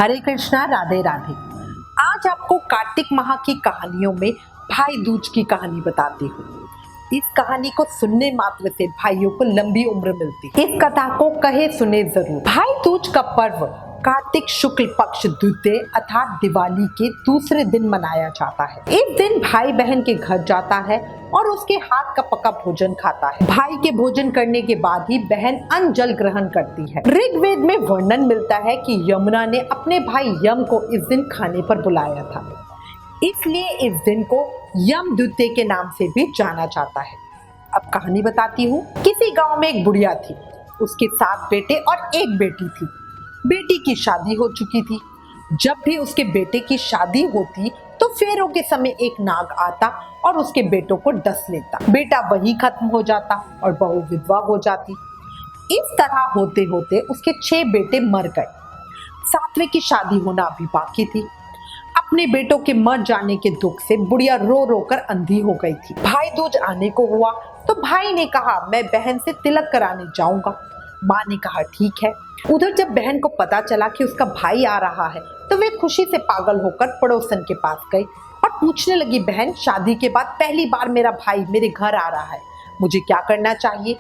हरे कृष्णा, राधे राधे। आज आपको कार्तिक माह की कहानियों में भाई दूज की कहानी बताती हूँ। इस कहानी को सुनने मात्र से भाइयों को लंबी उम्र मिलती है। इस कथा को कहे सुने जरूर। भाई दूज का पर्व कार्तिक शुक्ल पक्ष द्वितीय अर्थात दिवाली के दूसरे दिन मनाया जाता है। इस दिन भाई बहन के घर जाता है और उसके हाथ का पका भोजन खाता है। भाई के भोजन करने के बाद ही बहन अन्न जल ग्रहण करती है। ऋग्वेद में वर्णन मिलता है कि यमुना ने अपने भाई यम को इस दिन खाने पर बुलाया था, इसलिए इस दिन को यम द्वितीय के नाम से भी जाना जाता है। अब कहानी बताती हूँ। किसी गांव में एक बुढ़िया थी, उसके 7 बेटे और 1 बेटी थी। बेटी की शादी हो चुकी थी। जब भी उसके बेटे की शादी होती तो फेरों के समय एक नाग आता और उसके बेटों को डस लेता। बेटा वही खत्म हो जाता और बहू विधवा हो जाती। इस तरह होते होते उसके 6 बेटे मर गए। 7वें की शादी होना अभी बाकी थी। अपने बेटों के मर जाने के दुख से बुढ़िया रो रो कर अंधी हो गई थी। भाई दूज आने को हुआ तो भाई ने कहा मैं बहन से तिलक कराने जाऊंगा। माँ ने कहा ठीक है। उधर जब बहन को पता चला कि उसका भाई आ रहा है तो वे खुशी से पागल होकर पड़ोसन के पास गई और पूछने लगी, बहन शादी के बाद पहली बार मेरा भाई मेरे घर आ रहा है, मुझे क्या करना चाहिए?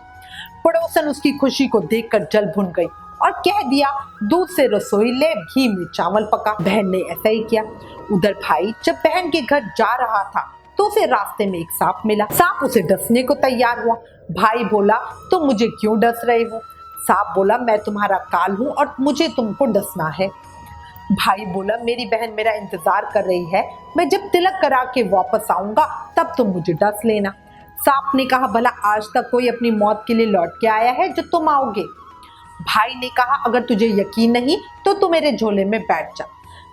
पड़ोसन उसकी खुशी को देखकर जल भुन गई और कह दिया, दूध से रसोई ले, घी में चावल पका। बहन ने ऐसा ही किया। उधर भाई जब बहन के घर जा रहा था तो उसे रास्ते में एक सांप मिला। सांप उसे डसने को तैयार हुआ। भाई बोला, तो मुझे क्यों डस रहे हो? सांप बोला, मैं तुम्हारा काल हूं और मुझे तुमको डसना है। भाई बोला, मेरी बहन मेरा इंतजार कर रही है, मैं जब तिलक करा के वापस आऊंगा तब तुम मुझे डस लेना। सांप ने कहा, भला आज तक कोई अपनी मौत के लिए लौट के आया है जो तुम आओगे? भाई ने कहा, अगर तुझे यकीन नहीं तो तू मेरे झोले में बैठ जा,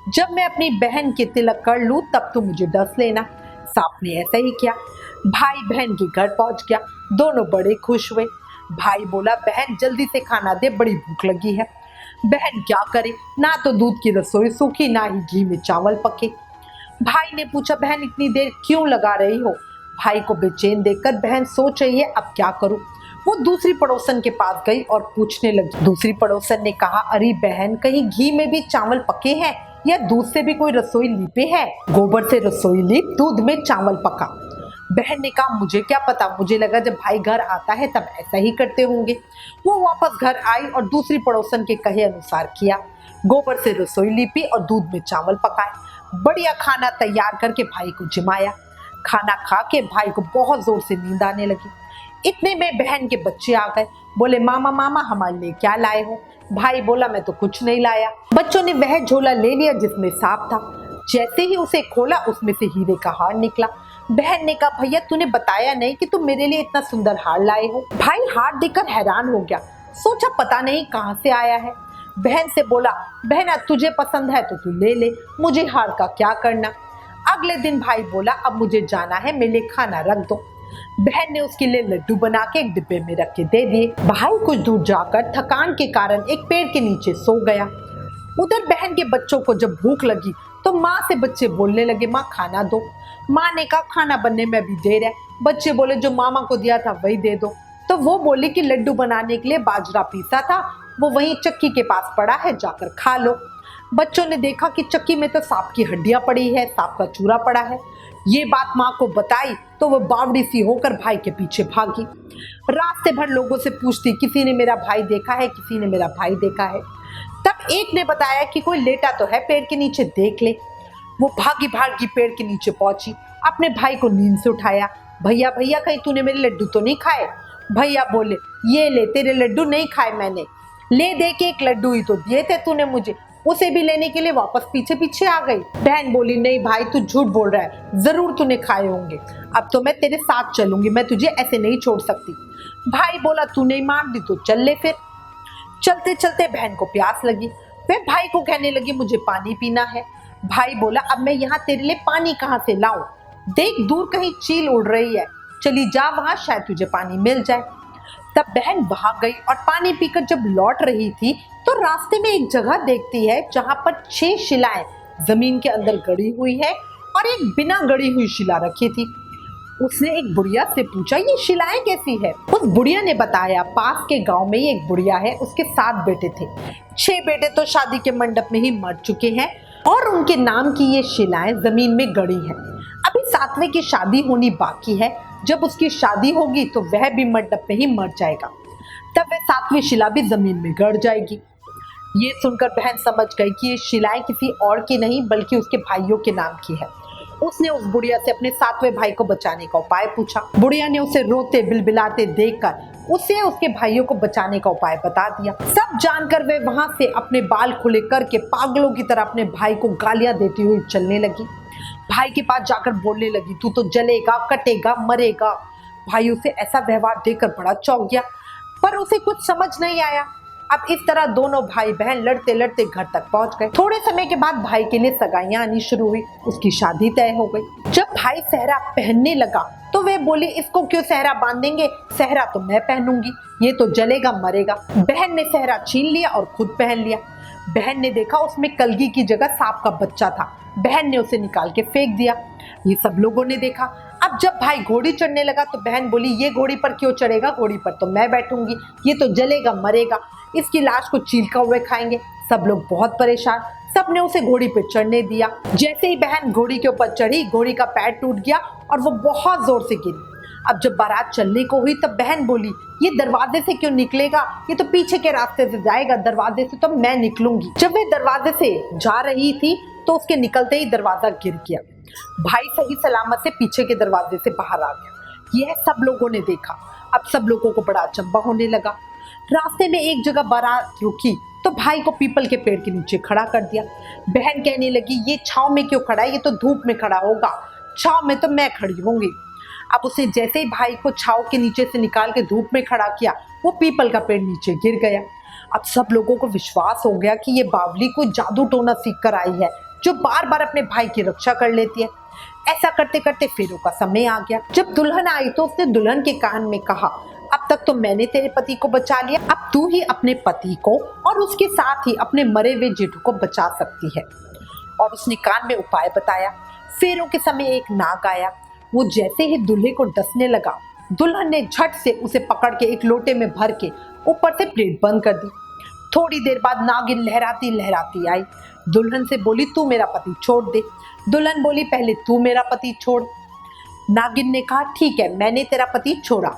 जब मैं अपनी बहन के तिलक कर लूं तब तू मुझे डस लेना। सांप ने ऐसा ही किया। भाई बहन के घर पहुंच गया। दोनों बड़े खुश हुए। भाई बोला, बहन जल्दी से खाना दे, बड़ी भूख लगी है। बहन क्या करे, ना तो दूध की रसोई सूखी ना ही घी में चावल पके। भाई ने पूछा, बहन इतनी देर क्यों लगा रही हो? भाई को बेचैन देखकर बहन सोच रही है अब क्या करूं। वो दूसरी पड़ोसन के पास गई और पूछने लगी। दूसरी पड़ोसन ने कहा, अरे बहन, कहीं घी में भी चावल पके हैं या दूध से भी कोई रसोई लीपे है? गोबर से रसोई लीप, दूध में चावल पका। बहन ने कहा, मुझे क्या पता, मुझे लगा जब भाई घर आता है तब ऐसा ही करते होंगे। वो वापस घर आई और दूसरी पड़ोसन के कहे अनुसार किया। गोबर से रसोई लीपी और दूध में चावल पकाए। बढ़िया खाना तैयार करके भाई को जिमाया। खाना खा के भाई को बहुत जोर से नींद आने लगी। इतने में बहन के बच्चे आ गए। बोले, मामा मामा हमारे लिए क्या लाए हो? भाई बोला, मैं तो कुछ नहीं लाया। बच्चों ने वह झोला ले लिया जिसमें सांप था। जैसे ही उसे खोला उसमें से हीरे का हार निकला। बहन ने कहा, भैया तूने बताया नहीं कि तुम मेरे लिए इतना सुंदर हार लाए हो। भाई हार देखकर हैरान हो गया, सोचा पता नहीं कहां से आया है। बहन से बोला, बहन तुझे पसंद है तो तू ले ले, मुझे हार का क्या करना। अगले दिन भाई बोला, अब मुझे जाना है, मेरे लिए खाना रख दो। बहन ने उसके लिए लड्डू बना के एक डिब्बे में रख के दे दिए। भाई कुछ दूर जाकर थकान के कारण एक पेड़ के नीचे सो गया। उधर बहन के बच्चों को जब भूख लगी तो माँ से बच्चे बोलने लगे, माँ खाना दो। माँ ने कहा, खाना बनने में अभी देर है। बच्चे बोले, जो मामा को दिया था वही दे दो। तो वो बोले कि लड्डू बनाने के लिए बाजरा पीसा था, वो वहीं चक्की के पास पड़ा है, जाकर खा लो। बच्चों ने देखा कि चक्की में तो सांप की हड्डियां पड़ी है, सांप का चूरा पड़ा है। ये बात माँ को बताई तो वो बावड़ी सी होकर भाई के पीछे भागी। रास्ते भर लोगों से पूछती, किसी ने मेरा भाई देखा है, किसी ने मेरा भाई देखा है। तब एक ने बताया कि कोई लेटा तो है पेड़ के नीचे, देख ले। वो भागी भागी पेड़ के नीचे पहुंची, अपने भाई को नींद से उठाया। भैया भैया, कहीं तूने मेरे लड्डू तो नहीं खाए? भैया बोले, ये ले, तेरे लड्डू नहीं खाए मैंने, ले दे के एक लड्डू ही तो दिए थे तूने मुझे, उसे भी लेने के लिए वापस पीछे पीछे आ गई। बहन बोली, नहीं भाई तू झूठ बोल रहा है, जरूर तूने खाए होंगे, अब तो मैं तेरे साथ चलूंगी, मैं तुझे ऐसे नहीं छोड़ सकती। भाई बोला, तू नहीं मान दी तो चल ले फिर। चलते चलते बहन को प्यास लगी। वह भाई को कहने लगी, मुझे पानी पीना है। भाई बोला, अब मैं यहाँ तेरे लिए पानी कहाँ से लाऊं? देख दूर कहीं चील उड़ रही है, चली जा वहां, शायद तुझे पानी मिल जाए। तब बहन वहां गई और पानी पीकर जब लौट रही थी तो रास्ते में एक जगह देखती है जहां पर 6 शिलाएं जमीन के अंदर गड़ी हुई है और एक बिना गड़ी हुई शिला रखी थी। उसने एक बुढ़िया से पूछा ये शिलाएं कैसी है। उस बुढ़िया ने बताया पास के गांव में ही एक बुढ़िया है, उसके 7 बेटे थे। 6 बेटे तो शादी के मंडप में ही मर चुके हैं और उनके नाम की ये शिलाएं जमीन में गड़ी हैं। अभी 7वें की शादी होनी बाकी है। जब उसकी शादी होगी तो वह भी मंडप में ही मर जाएगा, तब वह 7वीं शिला भी जमीन में गड़ जाएगी। ये सुनकर बहन समझ गई कि ये शिलाएं किसी और की नहीं बल्कि उसके भाइयों के नाम की है। उसने उस बुढ़िया से अपने 7वें भाई को बचाने का उपाय पूछा। बुढ़िया ने उसे रोते बिलबिलाते देखकर उसे उसके भाइयों को बचाने का उपाय बता दिया। सब जानकर वे वहां से अपने बाल खुले करके पागलों की तरह अपने भाई को गालियां देती हुई चलने लगी। भाई के पास जाकर बोलने लगी, तू तो जलेगा, कटेगा, मरेगा। भाई उसे ऐसा व्यवहार देखकर बड़ा चौंक गया, पर उसे कुछ समझ नहीं आया। अब इस तरह दोनों भाई बहन लड़ते लड़ते घर तक पहुंच गए। थोड़े समय के बाद भाई के लिए सगाइयां आनी शुरू हुई। उसकी शादी तय हो गई। जब भाई सहरा पहनने लगा तो वे बोली, इसको क्यों सहरा बांधेंगे, सहरा तो मैं पहनूंगी, ये तो जलेगा मरेगा। बहन ने सहरा छीन लिया और खुद पहन लिया। बहन ने देखा उसमें कलगी की जगह सांप का बच्चा था। बहन ने उसे निकाल के फेंक दिया। ये सब लोगों ने देखा। अब जब भाई घोड़ी चढ़ने लगा तो बहन बोली, ये घोड़ी पर क्यों चढ़ेगा, घोड़ी पर तो मैं बैठूंगी, ये तो जलेगा मरेगा, इसकी लाश को चीलका हुए खाएंगे। सब लोग बहुत परेशान। सबने उसे घोड़ी पे चढ़ने दिया। जैसे ही बहन घोड़ी के ऊपर चढ़ी, घोड़ी का पैर टूट गया और वो बहुत जोर से गिरी। अब जब बारात चलने को हुई तब बहन बोली, ये दरवाजे से क्यों निकलेगा, ये तो पीछे के रास्ते से जाएगा, दरवाजे से तो मैं निकलूंगी। जब वे दरवाजे से जा रही थी तो उसके निकलते ही दरवाजा गिर गया। भाई सही सलामत से पीछे के दरवाजे से बाहर आ गया। यह सब लोगों ने देखा। अब सब लोगों को बड़ा अचंभा होने लगा। रास्ते में एक जगह बारात रुकी तो भाई को पीपल के पेड़ के नीचे खड़ा कर दिया। बहन कहने लगी, ये छांव में क्यों खड़ा है, ये तो धूप में खड़ा होगा, छांव में तो मैं खड़ी होंगी। अब उसे जैसे ही भाई को छांव के नीचे से निकाल के धूप में खड़ा किया, वो पीपल का पेड़ नीचे गिर गया। अब सब लोगों को विश्वास हो गया कि ये बावली कोई जादू टोना सीख कर आई है जो बार बार अपने भाई की रक्षा कर लेती है। ऐसा करते करते फेरों का समय आ गया। जब दुल्हन आई तो उसने दुल्हन के कान में कहा, अब तक तो मैंने तेरे पति को बचा लिया, अब तू ही अपने पति को और उसके साथ ही अपने मरे हुए जेठू को बचा सकती है। और उसने कान में उपाय बताया। फेरों के समय एक नाग आया। वो जैसे ही दुल्हे को डसने लगा, दुल्हन ने झट से उसे पकड़ के एक लोटे में भर के ऊपर से प्लेट बंद कर दी। थोड़ी देर बाद नागिन लहराती लहराती आई। दुल्हन से बोली, तू मेरा पति छोड़ दे। दुल्हन बोली, पहले तू मेरा पति छोड़। नागिन ने कहा, ठीक है, मैंने तेरा पति छोड़ा।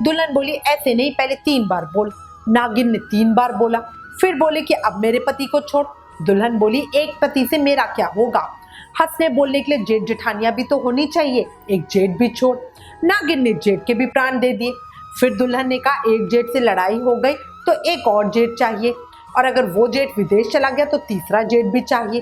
दुल्हन बोली, ऐसे नहीं, पहले 3 बार बोल। नागिन ने 3 बार बोला। फिर बोले कि अब मेरे पति को छोड़। दुल्हन बोली, एक पति से मेरा क्या होगा, हंसने बोलने के लिए जेठ जेठानियां भी तो होनी चाहिए, एक जेठ भी छोड़। नागिन ने जेठ के भी प्राण दे दिए। फिर दुल्हन ने कहा, एक जेठ से लड़ाई हो गई तो एक और जेठ चाहिए, और अगर वो जेठ विदेश चला गया तो तीसरा जेठ भी चाहिए।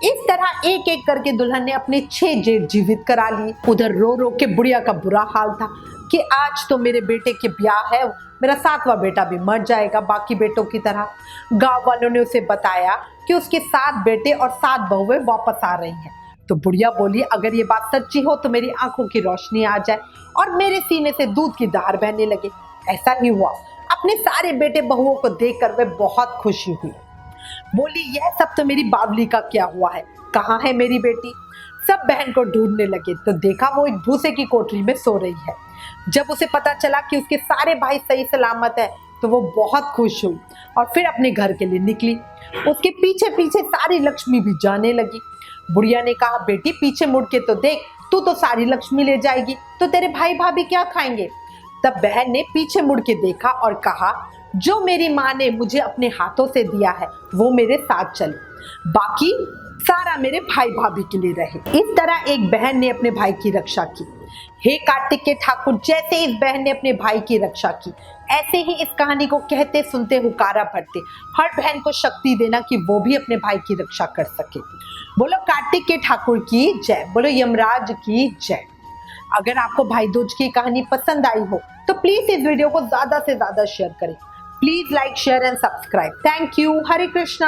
इस तरह एक एक करके दुल्हन ने अपने 6 जेठ जीवित करा लिए। उधर रो रो के बुढ़िया का बुरा हाल था कि आज तो मेरे बेटे के ब्याह है, मेरा 7वां बेटा भी मर जाएगा बाकी बेटों की तरह। गांव वालों ने उसे बताया कि उसके 7 बेटे और 7 बहुएं वापस आ रही हैं। तो बुढ़िया बोली, अगर ये बात सच्ची हो तो मेरी आंखों की रोशनी आ जाए और मेरे सीने से दूध की धार बहने लगे। ऐसा ही हुआ। अपने सारे बेटे बहुओं को देखकर वे बहुत खुशी हुई। बोली, यह सब तो मेरी बावली का क्या हुआ है, कहाँ है मेरी बेटी। सब बहन को ढूंढने लगे तो देखा वो एक भूसे की कोठरी में सो रही है। जब उसे पता चला कि उसके सारे भाई सही सलामत है तो वो बहुत खुश हुई और फिर अपने घर के लिए निकली। उसके पीछे पीछे सारी लक्ष्मी भी जाने लगी। बुढ़िया ने कहा, बेटी पीछे मुड़ के तो देख, तू तो सारी लक्ष्मी ले जाएगी तो तेरे भाई भाभी क्या खाएंगे। तब बहन ने पीछे मुड़ के देखा और कहा, जो मेरी माँ ने मुझे अपने हाथों से दिया है वो मेरे साथ चले, बाकी सारा मेरे भाई भाभी के लिए रहे। इस तरह एक बहन ने अपने भाई की रक्षा की। हे कार्तिक के ठाकुर, जैसे इस बहन ने अपने भाई की रक्षा की, ऐसे ही इस कहानी को कहते सुनते हुकारा भरते हर बहन को शक्ति देना कि वो भी अपने भाई की रक्षा कर सके। बोलो कार्तिक के ठाकुर की जय, बोलो यमराज की जय। अगर आपको भाई दूज की कहानी पसंद आई हो तो प्लीज इस वीडियो को ज्यादा से ज्यादा शेयर करें। Please like, share and subscribe. Thank you. Hare Krishna.